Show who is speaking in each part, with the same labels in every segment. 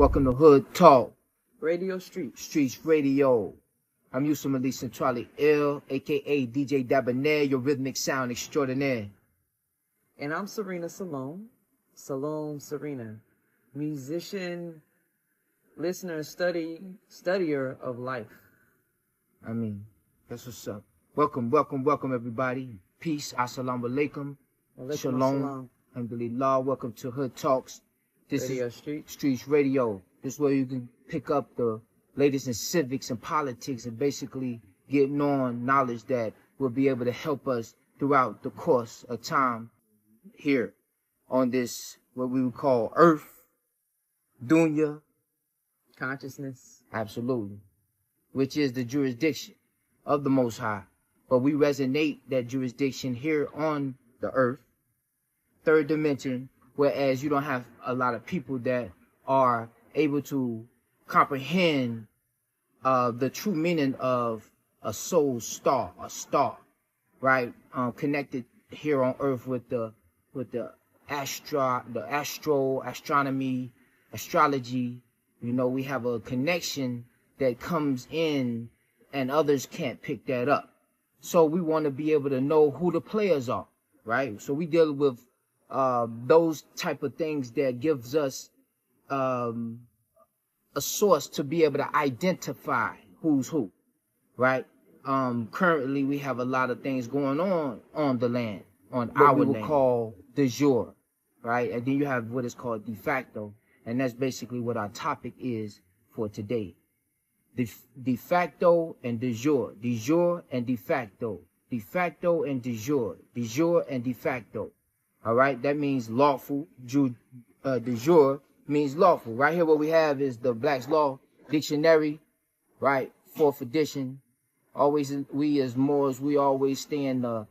Speaker 1: Welcome to Hood Talk.
Speaker 2: Radio
Speaker 1: Streetz Radio. I'm Yusuf Ali Centrale Ill, aka DJ Dabonair, your rhythmic sound extraordinaire.
Speaker 2: And I'm Serena Salome. Salome Serena. Musician, listener, studier of life.
Speaker 1: I mean, that's what's up. Welcome everybody. Peace, assalamu alaikum. Shalom. Alhamdulillah. Welcome to Hood Talks. This
Speaker 2: Radio
Speaker 1: is
Speaker 2: Streetz
Speaker 1: Radio. This is where you can pick up the latest in civics and politics and basically getting on knowledge that will be able to help us throughout the course of time here on this, what we would call Earth, Dunya.
Speaker 2: Consciousness.
Speaker 1: Absolutely. Which is the jurisdiction of the Most High. But we resonate that jurisdiction here on the Earth, third dimension, whereas you don't have a lot of people that are able to comprehend the true meaning of a soul star, right? Connected here on Earth with the astronomy, astrology. You know, we have a connection that comes in and others can't pick that up. So we want to be able to know who the players are, right? So we deal with those type of things that gives us a source to be able to identify who's who, right? Currently we have a lot of things going on the land, on our land. What we would call de jure, right? And then you have what is called de facto, and that's basically what our topic is for today. De facto and de jure and de facto and de jure and de facto. All right, that means lawful. De jure means lawful. Right here, what we have is the Black's Law Dictionary, right? 4th edition. Always, we as Moors, we always stay in the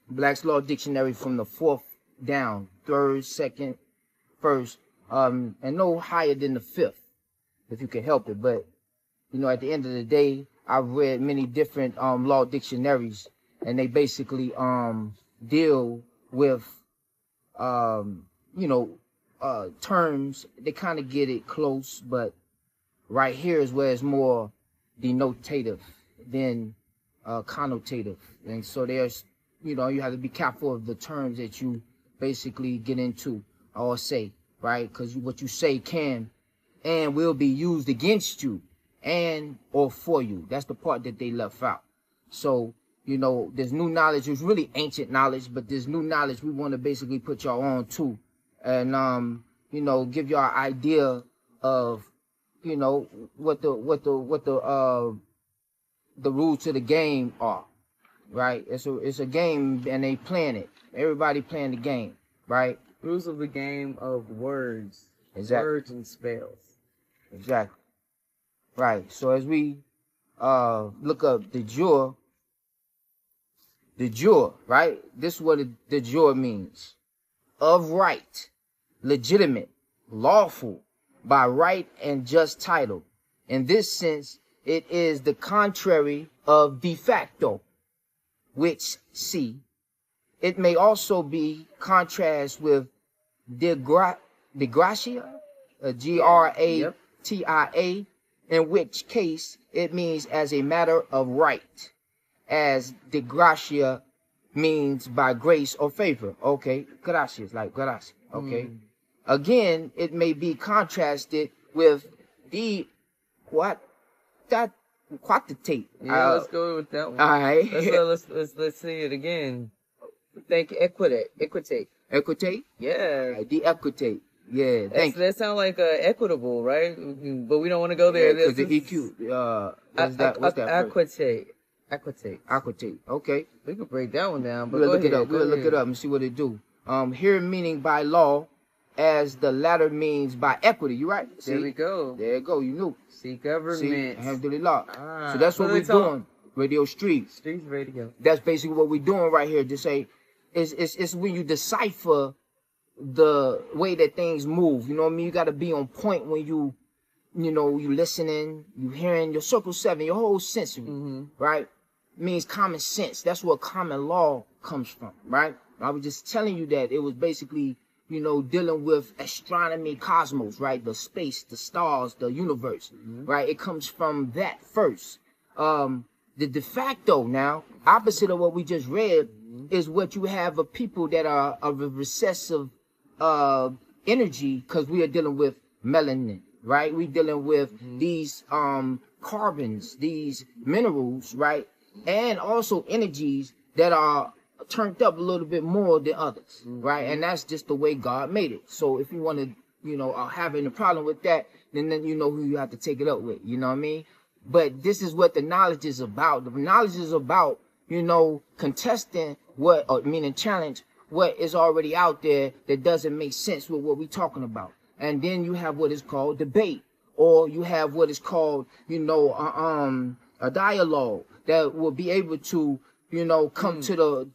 Speaker 1: Black's Law Dictionary from the 4th down, 3rd, 2nd, 1st, and no higher than the 5th, if you can help it. But you know, at the end of the day, I've read many different law dictionaries, and they basically deal with terms. They kind of get it close, but right here is where it's more denotative than connotative. And so there's, you know, you have to be careful of the terms that you basically get into or say, right? Because what you say can and will be used against you and or for you. That's the part that they left out. So, you know, there's new knowledge. It's really ancient knowledge, but there's new knowledge we want to basically put y'all on too. And, you know, give y'all an idea of, you know, what the rules to the game are, right? It's a game and they playing it. Everybody playing the game, right?
Speaker 2: Rules of the game of words.
Speaker 1: Exactly.
Speaker 2: Words and spells.
Speaker 1: Exactly. Right. So as we look up de jure, right? This is what de jure means. Of right, legitimate, lawful, by right and just title. In this sense, it is the contrary of de facto, which, see, it may also be contrast with de gratia, Gratia, in which case it means as a matter of right, as de gratia means by grace or favor. Okay, gracias, like gracias. Okay. Again, it may be contrasted with the quantitate.
Speaker 2: Yeah, let's go with that one.
Speaker 1: All right.
Speaker 2: Let's see it again. Think equitate.
Speaker 1: Equitate?
Speaker 2: Yeah.
Speaker 1: The equitate. Yeah.
Speaker 2: That sounds like equitable, right? But we don't want to go there.
Speaker 1: Because the EQ. What's that? Equitate. Okay.
Speaker 2: We can break that one down. But
Speaker 1: we'll look it up. We'll look it up and see what it do. Here meaning by law, as the latter means by equity. You right? See?
Speaker 2: There we go.
Speaker 1: There you go. You knew.
Speaker 2: See, government.
Speaker 1: See, alhamdulillah. So that's what we're doing. Radio Streetz.
Speaker 2: Streetz Radio.
Speaker 1: That's basically what we're doing right here. To say, it's when you decipher the way that things move. You know what I mean? You got to be on point when you listening, you hearing your circle 7, your whole sensory, right? Means common sense. That's where common law comes from, right? I was just telling you that it was basically dealing with astronomy, cosmos, right? The space, the stars, the universe, right? It comes from that first. The de facto now, opposite of what we just read, is what you have of people that are of a recessive energy, because we are dealing with melanin, right? We dealing with these carbons, these minerals, right? And also energies that are turned up a little bit more than others, right? And that's just the way God made it. So if you want to, are having a problem with that, then you know who you have to take it up with, you know what I mean? But this is what the knowledge is about. The knowledge is about, contesting meaning challenge what is already out there that doesn't make sense with what we're talking about. And then you have what is called debate, or you have what is called, a dialogue that will be able to, come to the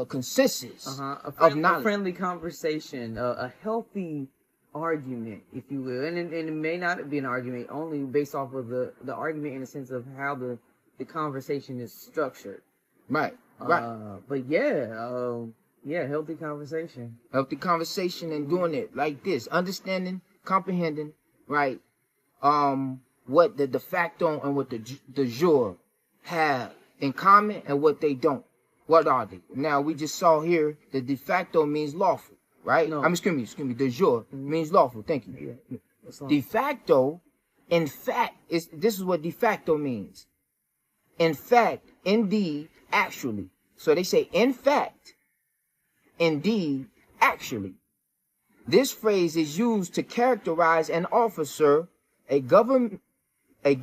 Speaker 1: consensus of knowledge.
Speaker 2: A friendly conversation, a healthy argument, if you will, and it may not be an argument only based off of the argument in the sense of how the conversation is structured.
Speaker 1: Right.
Speaker 2: But healthy conversation.
Speaker 1: Healthy conversation and doing it like this, understanding, comprehending, right? What the de facto and what the jure have in common and what they don't. What are they? Now we just saw here that de facto means lawful, right?
Speaker 2: No.
Speaker 1: Excuse me. De jure means lawful. Thank you.
Speaker 2: Yeah.
Speaker 1: De facto, in fact, this is what de facto means. In fact, indeed, actually. So they say, in fact, indeed, actually. This phrase is used to characterize an officer, a government, a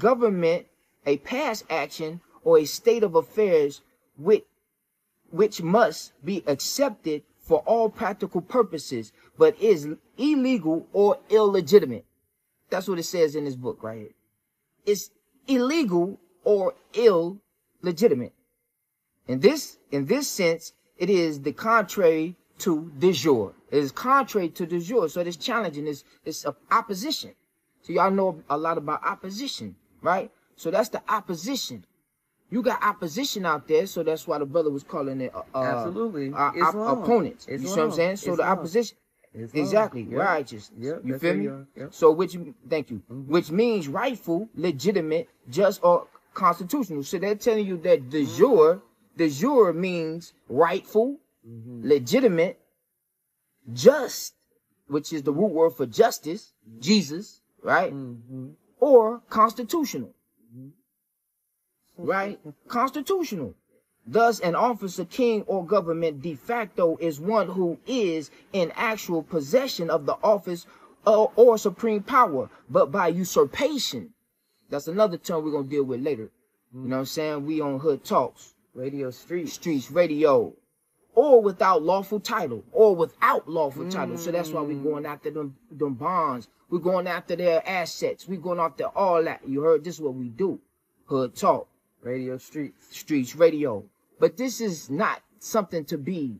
Speaker 1: past action, or a state of affairs which must be accepted for all practical purposes, but is illegal or illegitimate. That's what it says in this book right here. It's illegal or illegitimate. In this sense, it is the contrary to de jure. It is contrary to de jure. So it is challenging. It's opposition. So y'all know a lot about opposition, right? So that's the opposition. You got opposition out there, so that's why the brother was calling it
Speaker 2: absolutely
Speaker 1: opponents. You see what I'm saying? So the opposition. Exactly, yep. Righteous.
Speaker 2: Yep.
Speaker 1: You feel me?
Speaker 2: Yep.
Speaker 1: So thank you. Which means rightful, legitimate, just, or constitutional. So they're telling you that de jure means rightful, legitimate, just, which is the root word for justice, Jesus, right? Or constitutional. Right? Constitutional. Thus, an officer, king, or government de facto is one who is in actual possession of the office or supreme power, but by usurpation. That's another term we're going to deal with later. You know what I'm saying? We on Hood Talks.
Speaker 2: Radio
Speaker 1: Streetz radio. Or without lawful title. Or without lawful title. So that's why we're going after them bonds. We're going after their assets. We're going after all that. You heard? This is what we do. Hood Talk.
Speaker 2: Radio
Speaker 1: Streetz radio. But this is not something to be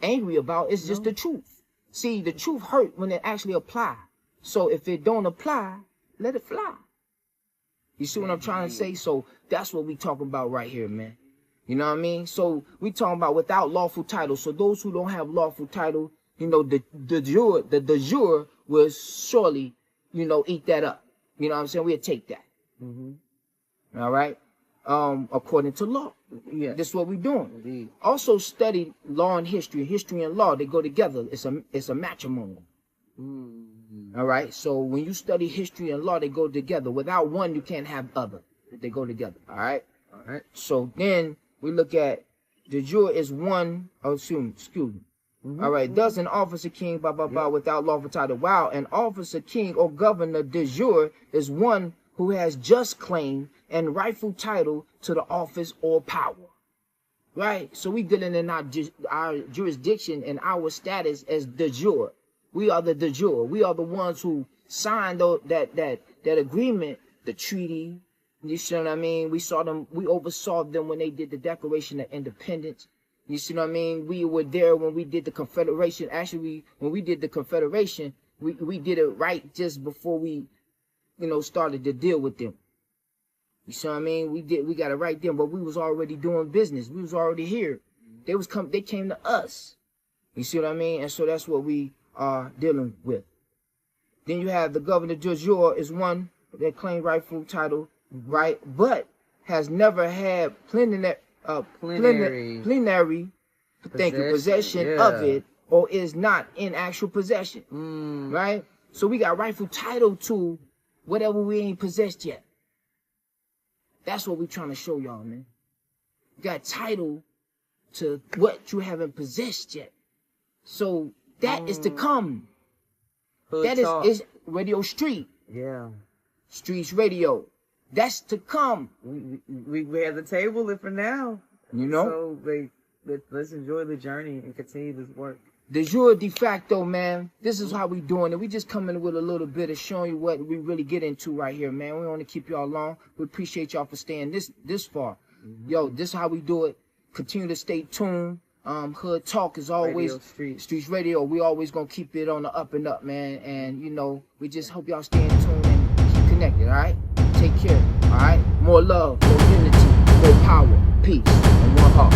Speaker 1: angry about. It's just the truth. See, the truth hurt when it actually apply. So if it don't apply, let it fly. You see what I'm trying to say? So that's what we talking about right here, man. You know what I mean? So we talking about without lawful title. So those who don't have lawful title, the jure will surely, eat that up. You know what I'm saying? We'll take that. All right? According to law. Yeah. This is what we're doing.
Speaker 2: Indeed.
Speaker 1: Also study law and history. History and law, they go together. It's a matrimony. All right? So when you study history and law, they go together. Without one, you can't have other. They go together. All right? All right. So then we look at the jure is one, excuse me. All right. Thus an officer, king, without lawful title. While an officer, king, or governor de jure is one who has just claim and rightful title to the office or power. Right? So we dealing in our jurisdiction and our status as de jure. We are the de jure. We are the ones who signed that agreement, the treaty. You see what I mean? We oversaw them when they did the Declaration of Independence. You see what I mean? We were there when we did the Confederation. Actually, when we did the Confederation, we did it right just before we, started to deal with them. You see what I mean? We got it right then, but we was already doing business. We was already here. They came to us. You see what I mean? And so that's what we are dealing with. Then you have the governor Jure is one that claimed rightful title, right? But has never had plenary possession of it, or is not in actual possession, right? So we got rightful title to whatever we ain't possessed yet. That's what we trying to show y'all, man. You got title to what you haven't possessed yet. So that is to come.
Speaker 2: Hood
Speaker 1: that
Speaker 2: talk.
Speaker 1: is Radio Street.
Speaker 2: Yeah.
Speaker 1: Streetz Radio. That's to come.
Speaker 2: We have the table for now.
Speaker 1: You know?
Speaker 2: So let's enjoy the journey and continue this work.
Speaker 1: The Jure de facto, man. This is how we doing it. We just coming with a little bit of showing you what we really get into right here, man. We want to keep y'all long. We appreciate y'all for staying this far. Yo, this is how we do it. Continue to stay tuned. Hood Talk is always Streetz Radio. We always gonna keep it on the up and up, man. And you know, we just hope y'all stay in tune and keep connected. All right, take care. All right, more love, more unity, more power, peace, and one heart.